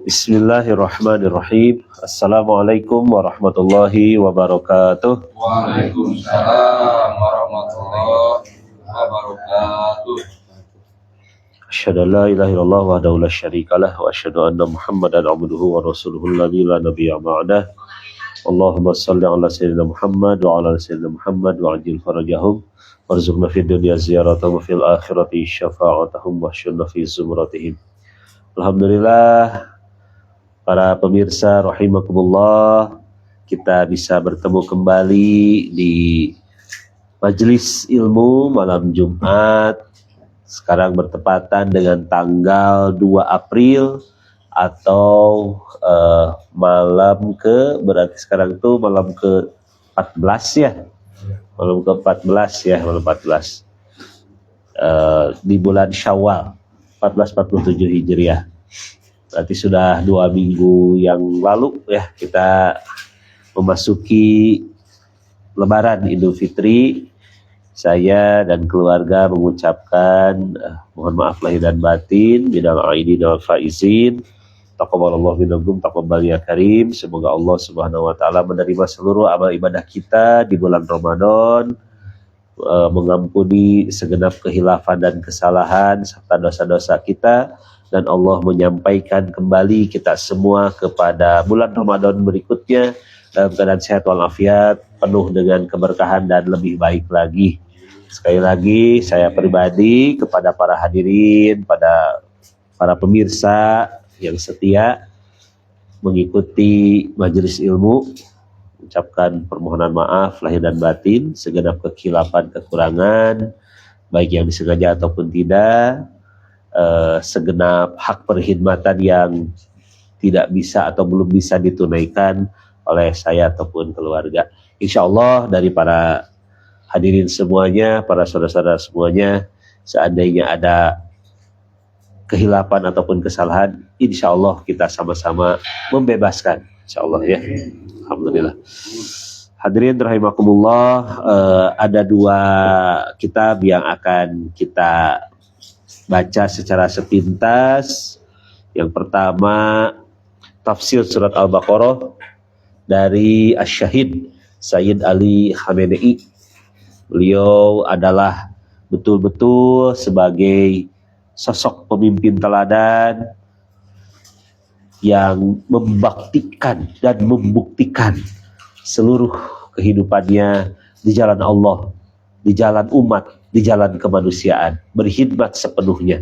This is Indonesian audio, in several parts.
Bismillahirrahmanirrahim. Assalamualaikum warahmatullahi wabarakatuh. Waalaikumsalam warahmatullahi wabarakatuh. Asyhadu an la ilaha illallah wahdahu la syarikalah wa asyhadu anna Muhammadan abduhu wa rasuluhu alladzi la nabiyya ba'dah. Allahumma shalli ala sayyidina Muhammad wa ala sayyidina Muhammad wa ajil farajahum warzuqna fid dunya ziyaratahum wa fil akhirati syafa'atahum wa syunna fi zumratihim. Alhamdulillah, para pemirsa rahimakumullah, kita bisa bertemu kembali di majelis ilmu malam Jumat. Sekarang bertepatan dengan tanggal 2 April atau berarti sekarang itu malam ke-14 ya. Malam ke-14 ya, malam 14. Di bulan Syawal 1447 Hijriah. Berarti sudah 2 minggu yang lalu ya kita memasuki Lebaran Idul Fitri. Saya dan keluarga mengucapkan mohon maaf lahir dan batin, minal aidin wal faizin. Taqabbalallahu minkum taqabbal ya karim. Semoga Allah Subhanahu wa taala menerima seluruh amal ibadah kita di bulan Ramadan, mengampuni segenap kehilafan dan kesalahan serta dosa-dosa kita, dan Allah menyampaikan kembali kita semua kepada bulan Ramadan berikutnya dalam keadaan sehat walafiat, penuh dengan keberkahan dan lebih baik lagi. Sekali lagi saya pribadi kepada para hadirin, pada para pemirsa yang setia mengikuti majelis ilmu, ucapkan permohonan maaf lahir dan batin segenap kekhilafan kekurangan baik yang disengaja ataupun tidak, segenap hak perkhidmatan yang tidak bisa atau belum bisa ditunaikan oleh saya ataupun keluarga. Insya Allah dari para hadirin semuanya, para saudara-saudara semuanya, seandainya ada kehilafan ataupun kesalahan, insya Allah kita sama-sama membebaskan, insya Allah ya. Alhamdulillah. Hadirin rahimakumullah, ada 2 kitab yang akan kita baca secara sepintas. Yang pertama, tafsir surat Al-Baqarah dari Asy-Syahid Sayyid Ali Khamenei. Beliau adalah betul-betul sebagai sosok pemimpin teladan yang membaktikan dan membuktikan seluruh kehidupannya di jalan Allah, di jalan umat, di jalan kemanusiaan, berkhidmat sepenuhnya.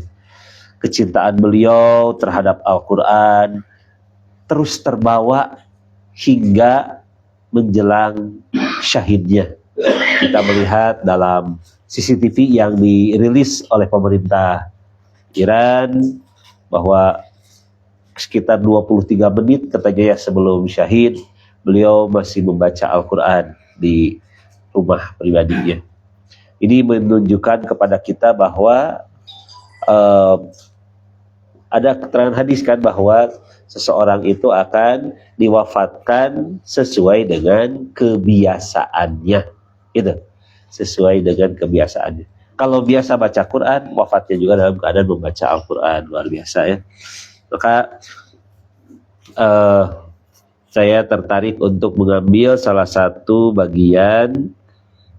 Kecintaan beliau terhadap Al-Quran terus terbawa hingga menjelang syahidnya. Kita melihat dalam CCTV yang dirilis oleh pemerintah Iran bahwa sekitar 23 menit katanya ya sebelum syahid, beliau masih membaca Al-Quran di rumah pribadinya. Ini menunjukkan kepada kita bahwa ada keterangan hadis kan bahwa seseorang itu akan diwafatkan sesuai dengan kebiasaannya. Gitu. Sesuai dengan kebiasaannya. Kalau biasa baca Quran, wafatnya juga dalam keadaan membaca Al-Quran. Luar biasa ya. Maka saya tertarik untuk mengambil salah satu bagian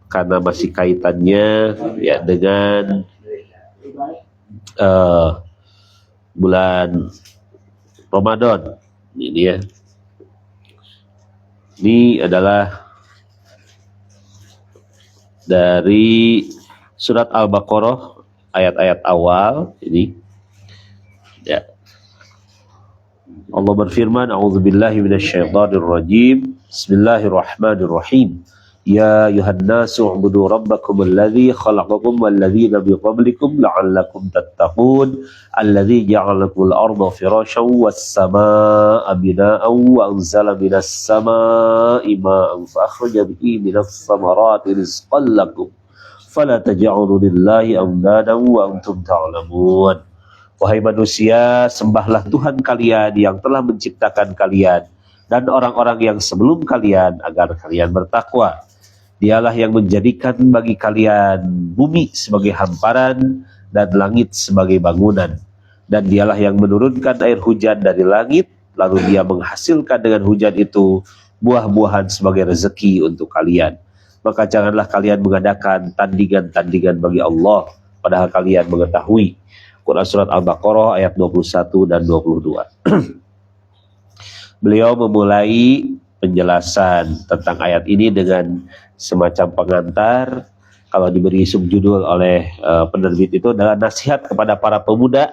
karena masih kaitannya ya dengan bulan Ramadan. Ini ya. Ini adalah dari surat Al-Baqarah ayat-ayat awal ini. Ya. Allah berfirman, A'udzubillahi minasyaitonirrajim. Bismillahirrahmanirrahim. Ya ayuhan nasu u'budu rabbakum alladzi khalaqakum walladzina min qablikum la'allakum tattaqun alladzi ja'alakumul arda firasyan was samaa'a binaa'an wa anzala minas samaa'i maa'an fa akhraja bihi minas samarati rizqan lakum fala taj'alu lillahi amdadan wa antum ta'lamun. Wahai manusia, sembahlah Tuhan kalian yang telah menciptakan kalian dan orang-orang yang sebelum kalian agar kalian bertakwa. Dialah yang menjadikan bagi kalian bumi sebagai hamparan dan langit sebagai bangunan. Dan dialah yang menurunkan air hujan dari langit, lalu dia menghasilkan dengan hujan itu buah-buahan sebagai rezeki untuk kalian. Maka janganlah kalian mengadakan tandingan-tandingan bagi Allah, padahal kalian mengetahui. Quran Surat Al-Baqarah ayat 21 dan 22. Beliau memulai penjelasan tentang ayat ini dengan semacam pengantar. Kalau diberi subjudul oleh penerbit itu adalah nasihat kepada para pemuda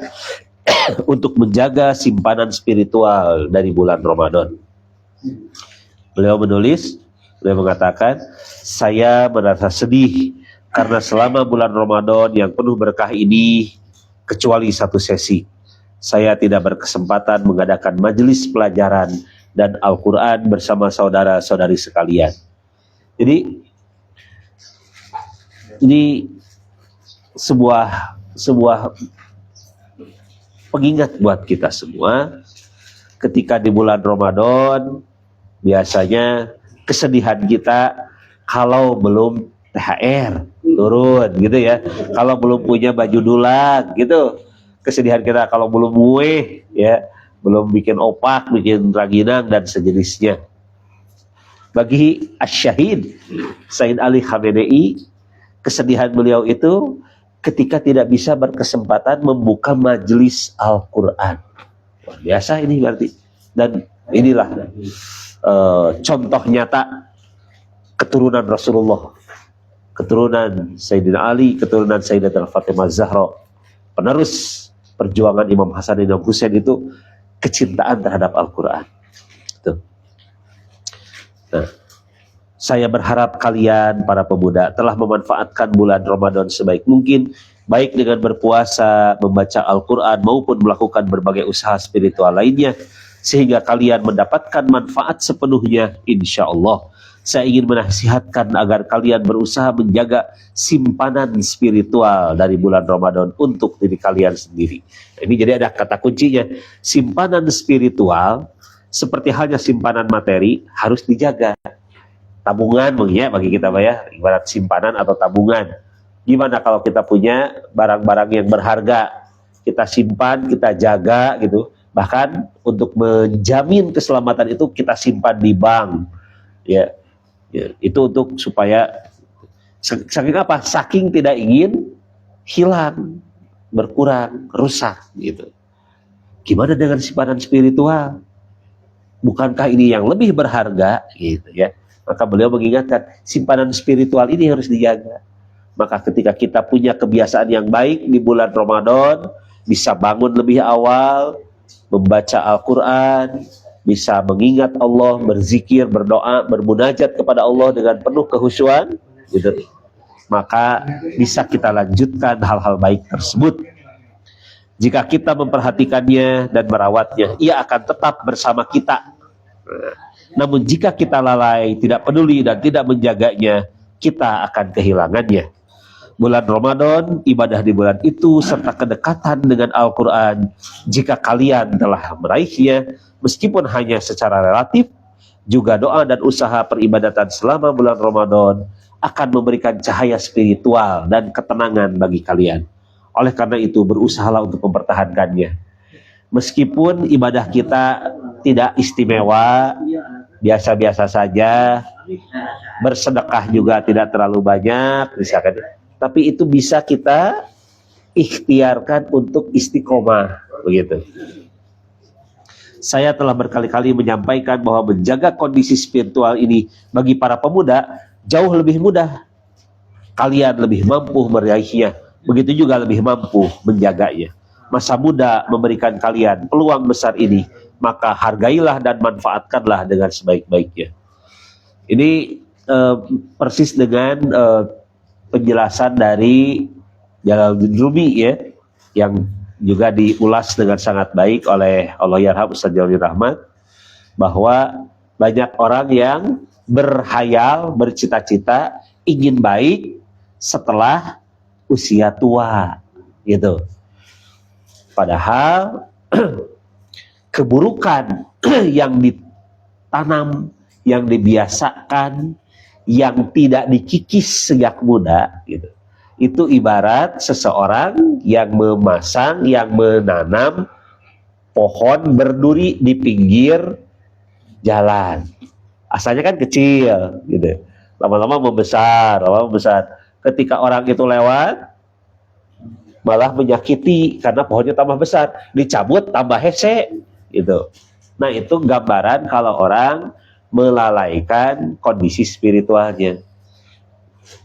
untuk menjaga simpanan spiritual dari bulan Ramadan. Beliau mengatakan, saya merasa sedih karena selama bulan Ramadan yang penuh berkah ini, kecuali satu sesi, saya tidak berkesempatan mengadakan majelis pelajaran dan Al-Quran bersama saudara-saudari sekalian. Jadi ini sebuah pengingat buat kita semua. Ketika di bulan Ramadan, biasanya kesedihan kita kalau belum THR turun gitu ya, kalau belum punya baju dulang gitu, kesedihan kita kalau belum kue ya, belum bikin opak, bikin ranginang dan sejenisnya. Bagi Asy-Syahid Sayyid Ali Khamenei, kesedihan beliau itu ketika tidak bisa berkesempatan membuka majelis Al-Quran. Luar biasa ini berarti. Dan inilah contoh nyata keturunan Rasulullah, keturunan Sayyidina Ali, keturunan Sayyidatul Fatimah Zahra, penerus perjuangan Imam Hasan dan Imam Husain itu kecintaan terhadap Al-Quran. Nah, saya berharap kalian para pemuda telah memanfaatkan bulan Ramadan sebaik mungkin, baik dengan berpuasa, membaca Al-Quran, maupun melakukan berbagai usaha spiritual lainnya, sehingga kalian mendapatkan manfaat sepenuhnya insya Allah. Saya ingin menasihatkan agar kalian berusaha menjaga simpanan spiritual dari bulan Ramadan untuk diri kalian sendiri. Ini jadi ada kata kuncinya, simpanan spiritual seperti halnya simpanan materi harus dijaga. Tabungan ya bagi kita ya, ibarat simpanan atau tabungan. Gimana kalau kita punya barang-barang yang berharga, kita simpan, kita jaga gitu. Bahkan untuk menjamin keselamatan itu kita simpan di bank. Ya, itu untuk supaya saking apa? Saking tidak ingin hilang, berkurang, rusak gitu. Gimana dengan simpanan spiritual? Bukankah ini yang lebih berharga gitu ya? Maka beliau mengingatkan simpanan spiritual ini harus dijaga. Maka ketika kita punya kebiasaan yang baik di bulan Ramadan, bisa bangun lebih awal, membaca Al-Quran, bisa mengingat Allah, berzikir, berdoa, bermunajat kepada Allah dengan penuh kehusyuan, gitu. Maka bisa kita lanjutkan hal-hal baik tersebut. Jika kita memperhatikannya dan merawatnya, ia akan tetap bersama kita. Namun jika kita lalai, tidak peduli dan tidak menjaganya, kita akan kehilangannya. Bulan Ramadan, ibadah di bulan itu, serta kedekatan dengan Al-Quran, jika kalian telah meraihnya, meskipun hanya secara relatif, juga doa dan usaha peribadatan selama bulan Ramadan akan memberikan cahaya spiritual dan ketenangan bagi kalian. Oleh karena itu, berusahalah untuk mempertahankannya. Meskipun ibadah kita tidak istimewa, biasa-biasa saja, bersedekah juga tidak terlalu banyak, misalkan, tapi itu bisa kita ikhtiarkan untuk istiqomah, begitu. Saya telah berkali-kali menyampaikan bahwa menjaga kondisi spiritual ini bagi para pemuda jauh lebih mudah. Kalian lebih mampu meraihnya, begitu juga lebih mampu menjaganya. Masa muda memberikan kalian peluang besar ini, maka hargailah dan manfaatkanlah dengan sebaik-baiknya. Ini persis dengan penjelasan dari Jalaluddin Rumi ya, yang juga diulas dengan sangat baik oleh Allahyarham Ustaz Jalil Rahmat, bahwa banyak orang yang berhayal, bercita-cita ingin baik setelah usia tua gitu. Padahal keburukan yang ditanam, yang dibiasakan, yang tidak dikikis sejak muda gitu, itu ibarat seseorang yang memasang, yang menanam pohon berduri di pinggir jalan. Asalnya kan kecil gitu. Lama-lama membesar, Ketika orang itu lewat malah menyakiti karena pohonnya tambah besar, dicabut tambah hese gitu. Nah, itu gambaran kalau orang melalaikan kondisi spiritualnya.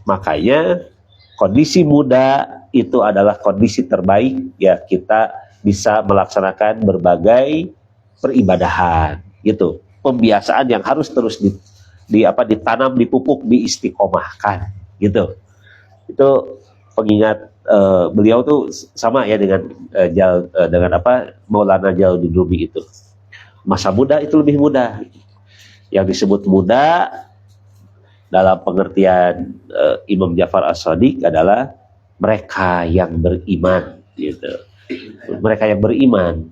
Makanya kondisi muda itu adalah kondisi terbaik ya, kita bisa melaksanakan berbagai peribadahan gitu. Pembiasaan yang harus terus ditanam, dipupuk, diistiqomahkan gitu. Itu pengingat beliau tuh sama ya dengan Maulana Jalaluddin Rumi itu. Masa muda itu lebih mudah. Yang disebut muda dalam pengertian Imam Ja'far As-Shadiq adalah mereka yang beriman gitu. Mereka yang beriman.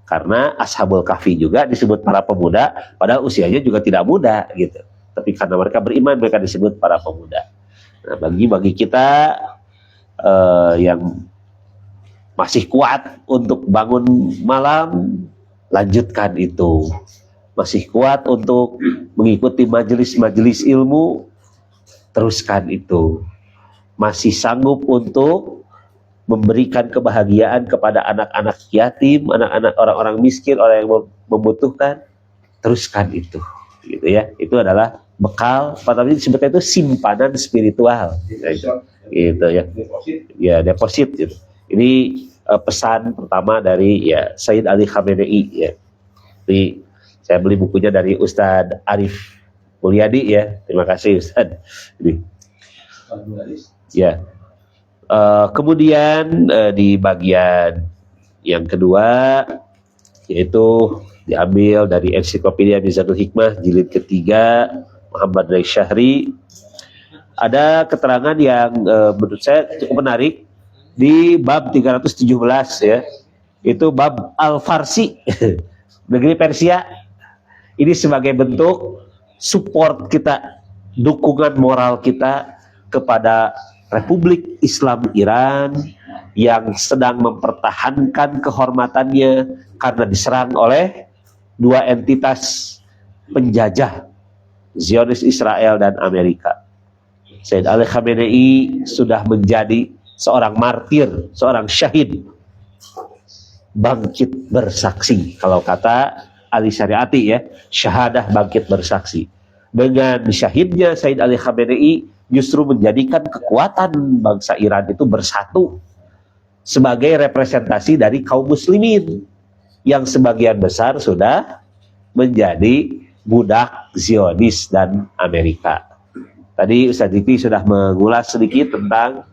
Karena Ashabul Kahfi juga disebut para pemuda, padahal usianya juga tidak muda gitu. Tapi karena mereka beriman, mereka disebut para pemuda. Nah, bagi kita yang masih kuat untuk bangun malam, lanjutkan itu. Masih kuat untuk mengikuti majelis-majelis ilmu, teruskan itu. Masih sanggup untuk memberikan kebahagiaan kepada anak-anak yatim, anak-anak orang-orang miskin, orang yang membutuhkan, teruskan itu. Gitu ya. Itu adalah bekal, namanya disebutnya itu simpanan spiritual. Gitu ya. Ya, deposit gitu. Ini pesan pertama dari ya Sayyid Ali Khamenei ya. Jadi saya beli bukunya dari Ustadz Arif Mulyadi ya. Terima kasih Ustadz. Jadi, ya. Kemudian di bagian yang kedua yaitu diambil dari Ensiklopedia Mizanul Hikmah jilid ketiga Muhammad Rai Syahri. Ada keterangan yang menurut saya cukup menarik di bab 317 ya. Itu bab Al-Farsi negeri Persia. Ini sebagai bentuk support kita, dukungan moral kita kepada Republik Islam Iran yang sedang mempertahankan kehormatannya karena diserang oleh dua entitas penjajah, Zionis Israel dan Amerika. Sayyid Ali Khamenei sudah menjadi seorang martir, seorang syahid, bangkit bersaksi. Kalau kata Ali Syariati ya, syahadah bangkit bersaksi. Dengan syahidnya Sayyid Ali Khamenei justru menjadikan kekuatan bangsa Iran itu bersatu sebagai representasi dari kaum muslimin yang sebagian besar sudah menjadi budak Zionis dan Amerika. Tadi Ustaz Diki sudah mengulas sedikit tentang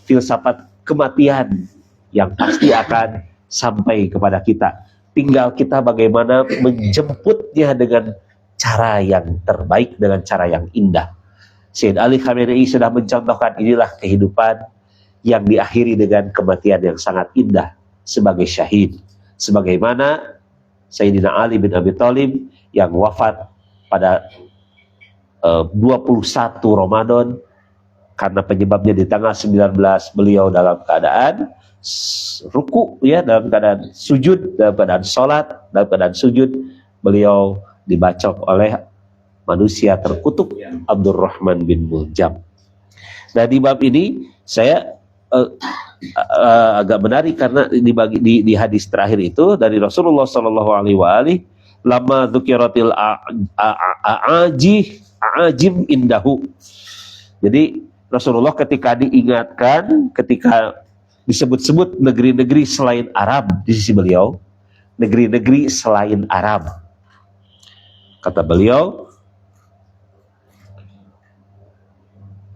filsafat kematian yang pasti akan sampai kepada kita. Tinggal kita bagaimana menjemputnya dengan cara yang terbaik, dengan cara yang indah. Sayyid Ali Khamenei sudah mencontohkan inilah kehidupan yang diakhiri dengan kematian yang sangat indah sebagai syahid. Sebagaimana Sayyidina Ali bin Abi Thalib yang wafat pada 21 Ramadan karena penyebabnya di tanggal 19 beliau dalam keadaan ruku ya, dalam keadaan sujud, dalam keadaan sholat, dalam keadaan sujud, beliau dibacok oleh manusia terkutuk Abdurrahman bin Muljam. Nah, di bab ini saya agak menarik karena di hadis terakhir itu dari Rasulullah Shallallahu Alaihi Wasallam, lama dzukiratil a'ajim indahu. Jadi Rasulullah ketika diingatkan, ketika disebut-sebut negeri-negeri selain Arab di sisi beliau, negeri-negeri selain Arab, kata beliau,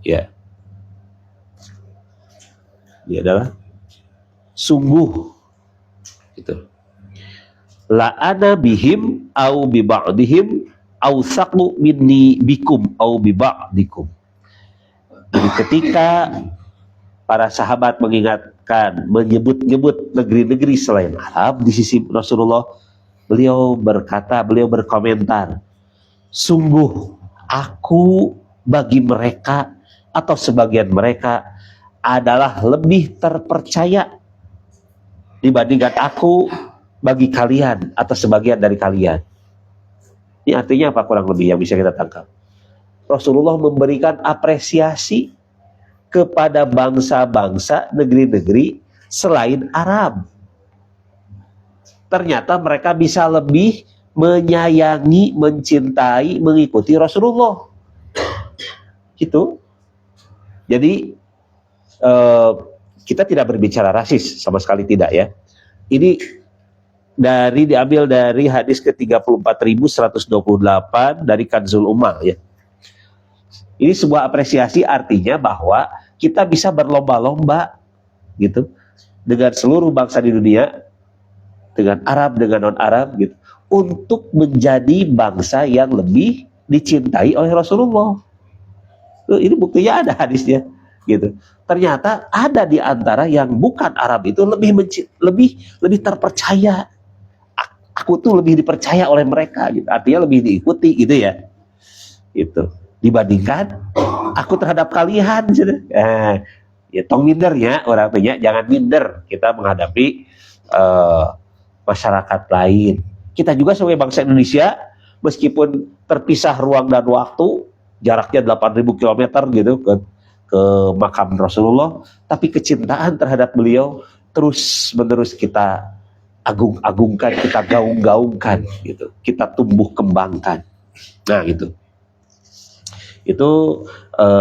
ya, dia adalah sungguh gitu. La ana bihim au bi ba'dihim au saqu minni bikum au bi ba'dikum. Jadi ketika para sahabat mengingatkan, menyebut-nyebut negeri-negeri selain Arab di sisi Rasulullah, beliau berkata, beliau berkomentar, sungguh aku bagi mereka atau sebagian mereka adalah lebih terpercaya dibandingkan aku bagi kalian atau sebagian dari kalian. Ini artinya apa kurang lebih yang bisa kita tangkap? Rasulullah memberikan apresiasi kepada bangsa-bangsa, negeri-negeri selain Arab. Ternyata mereka bisa lebih menyayangi, mencintai, mengikuti Rasulullah. Gitu. Jadi kita tidak berbicara rasis, sama sekali tidak ya. Ini diambil dari hadis ke-34.128 dari Kanzul Ummah ya. Ini sebuah apresiasi, artinya bahwa kita bisa berlomba-lomba gitu dengan seluruh bangsa di dunia, dengan Arab, dengan non-Arab gitu, untuk menjadi bangsa yang lebih dicintai oleh Rasulullah. Ini buktinya ada hadisnya gitu. Ternyata ada di antara yang bukan Arab itu lebih terpercaya. Aku tuh lebih dipercaya oleh mereka gitu. Artinya lebih diikuti gitu ya. Itu dibandingkan aku terhadap kalian gitu. Ya tong mindernya orang tuanya, jangan minder kita menghadapi masyarakat lain. Kita juga sebagai bangsa Indonesia, meskipun terpisah ruang dan waktu, jaraknya 8.000 km gitu ke makam Rasulullah, tapi kecintaan terhadap beliau terus menerus kita agung-agungkan, kita gaung-gaungkan gitu, kita tumbuh kembangkan. Nah gitu. Itu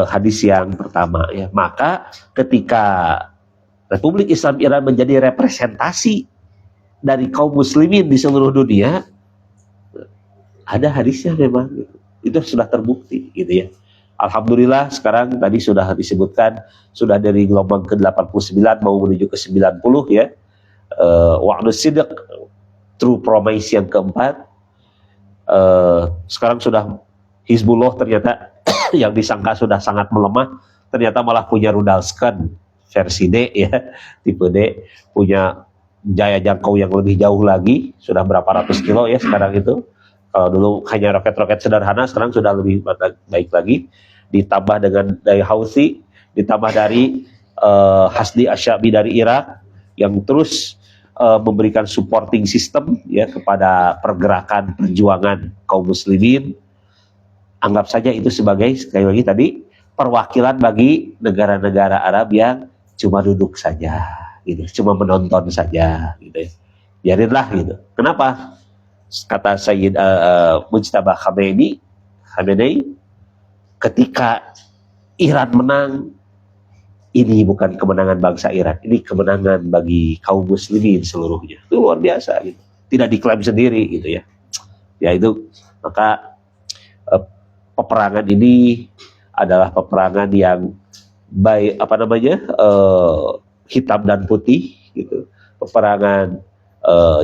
hadis yang pertama ya. Maka ketika Republik Islam Iran menjadi representasi dari kaum muslimin di seluruh dunia, ada hadisnya memang gitu. Itu sudah terbukti gitu ya. Alhamdulillah sekarang tadi sudah disebutkan, sudah dari gelombang ke-89 mau menuju ke 90 ya. Wa'du sidq, true promise yang keempat. Sekarang sudah Hizbullah ternyata yang disangka sudah sangat melemah, ternyata malah punya rudal Scud versi D ya, tipe D, punya jaya jangkau yang lebih jauh lagi, sudah berapa ratus kilo ya sekarang itu. Kalau dulu hanya roket-roket sederhana, sekarang sudah lebih baik lagi, ditambah dengan dari Houthi, ditambah dari Hasdi Asyabi dari Irak yang terus memberikan supporting system ya kepada pergerakan perjuangan kaum muslimin. Anggap saja itu sebagai, sekali lagi tadi, perwakilan bagi negara-negara Arab yang cuma duduk saja gitu, cuma menonton saja gitu ya. Biarinlah gitu. Kenapa? Kata Sayyid Mujtaba Khamenei, ketika Iran menang, ini bukan kemenangan bangsa Iran, ini kemenangan bagi kaum muslimin seluruhnya. Itu luar biasa gitu. Tidak diklaim sendiri gitu ya. Ya itu, maka peperangan ini adalah peperangan yang baik, hitam dan putih gitu. Peperangan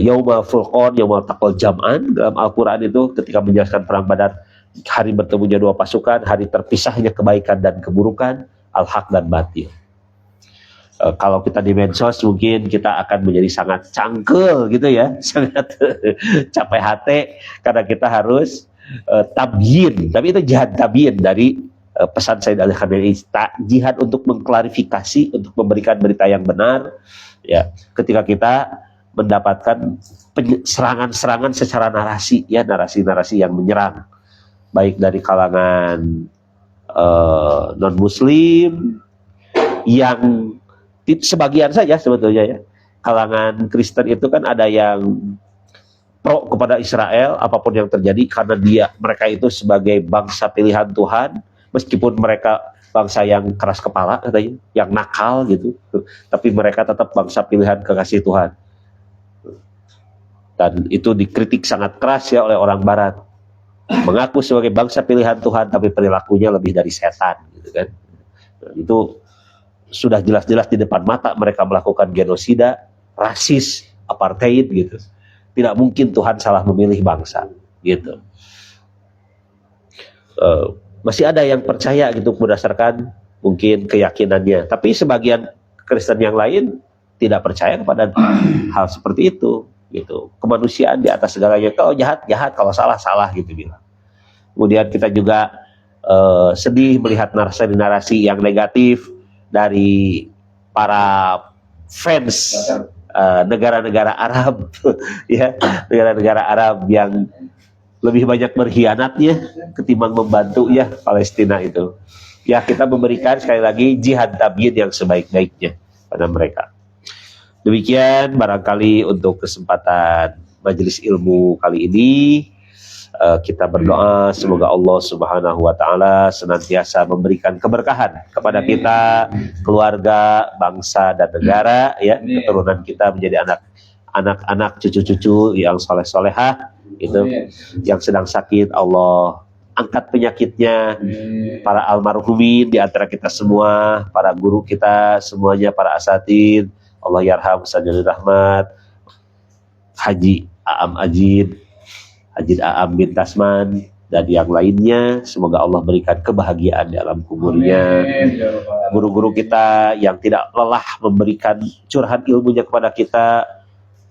Yaumul Furqan, Yaumul Taqal Jam'an dalam Al-Quran itu ketika menjelaskan perang Badar, hari bertemunya dua pasukan, hari terpisahnya kebaikan dan keburukan, al-haq dan batil. Kalau kita di medsos mungkin kita akan menjadi sangat cangkel gitu ya, sangat capek hati karena kita harus tabyin, tapi itu jihad tabyin dari pesan Sayyid Ali Khamenei, jihad untuk mengklarifikasi, untuk memberikan berita yang benar ya, ketika kita mendapatkan serangan-serangan secara narasi ya, narasi-narasi yang menyerang baik dari kalangan non muslim yang sebagian saja sebetulnya ya, kalangan Kristen itu kan ada yang pro kepada Israel apapun yang terjadi karena mereka itu sebagai bangsa pilihan Tuhan, meskipun mereka bangsa yang keras kepala katanya, yang nakal gitu, tapi mereka tetap bangsa pilihan kekasih Tuhan. Dan itu dikritik sangat keras ya oleh orang Barat, mengaku sebagai bangsa pilihan Tuhan tapi perilakunya lebih dari setan gitu kan. Dan itu sudah jelas-jelas di depan mata mereka melakukan genosida, rasis, apartheid gitu. Tidak mungkin Tuhan salah memilih bangsa gitu. Masih ada yang percaya gitu berdasarkan mungkin keyakinannya, tapi sebagian Kristen yang lain tidak percaya kepada hal seperti itu gitu. Kemanusiaan di atas segalanya, kalau jahat jahat, kalau salah salah gitu bilang. Kemudian kita juga sedih melihat narasi-narasi yang negatif dari para fans negara-negara Arab ya, negara-negara Arab yang lebih banyak berkhianatnya ketimbang membantu ya Palestina itu. Ya, kita memberikan sekali lagi jihad tabyin yang sebaik-baiknya pada mereka. Demikian barangkali untuk kesempatan majelis ilmu kali ini. Kita berdoa semoga Allah Subhanahu wa taala senantiasa memberikan keberkahan kepada kita, keluarga, bangsa dan negara ya, keturunan kita menjadi anak-anak cucu-cucu yang soleh-solehah itu, yang sedang sakit Allah angkat penyakitnya, para almarhumin di antara kita semua, para guru kita semuanya, para asatid Allah yarham sajadul rahmat, Haji Aam Ajid Aam bin Tasman dan yang lainnya, semoga Allah berikan kebahagiaan di alam kuburnya. Guru-guru kita yang tidak lelah memberikan curahan ilmunya kepada kita,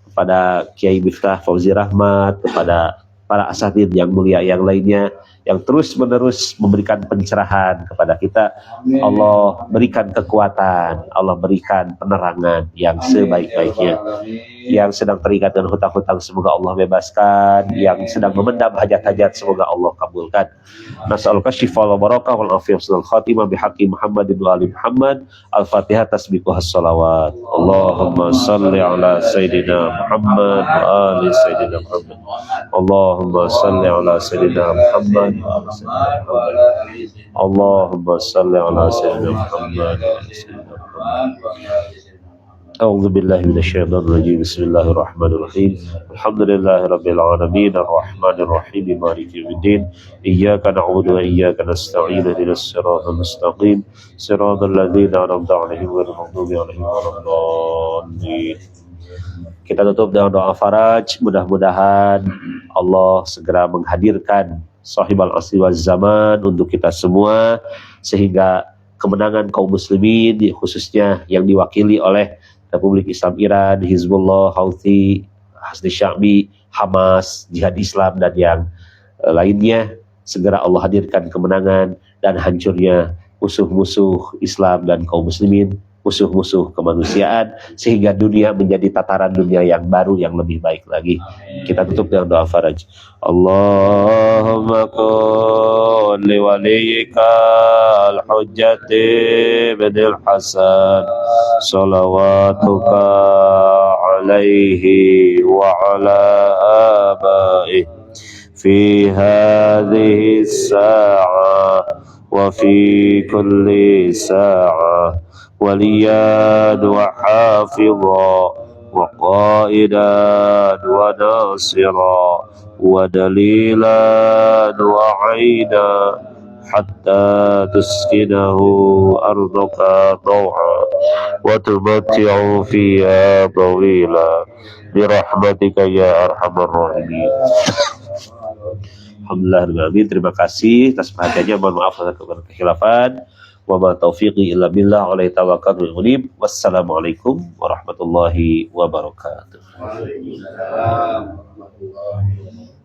kepada Kiai Miftah Fauzi Rahmat, kepada para asatid yang mulia yang lainnya yang terus-menerus memberikan pencerahan kepada kita. Allah berikan kekuatan, Allah berikan penerangan yang sebaik-baiknya. Yang sedang terikat dengan hutang-hutang semoga Allah bebaskan, yang sedang memendam hajat-hajat semoga Allah kabulkan. Nas'aluka syifaa wal barakah wal afiyah wal khatimah bihaqqi Muhammadin wa ali Muhammad. Al-Fatihah tasbiquhas salawat. Allahumma salli ala sayyidina Muhammad wa ali sayyidina Muhammad. Allahumma salli ala sayyidina Muhammad. Allahumma salli ala sayyidina Muhammad. أعوذ بالله من الشيطان الرجيم بسم الله الرحمن الرحيم الحمد لله رب العالمين الرحمن الرحيم مالك يوم الدين إياك نعبد وإياك نستعين اهدنا الصراط المستقيم صراط الذين أنعمت عليهم غير المغضوب عليهم ولا الضالين. Kita tutup dengan doa faraj, mudah-mudahan Allah segera menghadirkan sahibal asri wal zaman untuk kita semua, sehingga kemenangan kaum muslimin khususnya yang diwakili oleh Republik Islam Iran, Hizbullah, Houthi, Hasdi Sya'bi, Hamas, Jihad Islam dan yang lainnya, segera Allah hadirkan kemenangan dan hancurnya musuh-musuh Islam dan kaum muslimin, musuh-musuh kemanusiaan, sehingga dunia menjadi tataran dunia yang baru yang lebih baik lagi. Kita tutup dengan doa faraj. Allahumma kun li waliyika al-hujjati binil Hasan salawatuka alaihi wa ala abaihi fi hadhihi as-sa'ah wa fi kulli sa'ah وليا وحافظا وقائدا وناصرا ودليلا وعينا حتى تسكنه أرضك طوعا وتمتع فيها طويلا برحمتك يا أرحم الراحمين. Alhamdulillah, terima kasih atas perhatiannya. Mohon maaf atas kekhilafan. Wa ma taufiqi illa billah, alaihi tawakkaltu wa unib. Wassalamualaikum warahmatullahi wabarakatuh. Waalaikumsalam warahmatullahi wabarakatuh.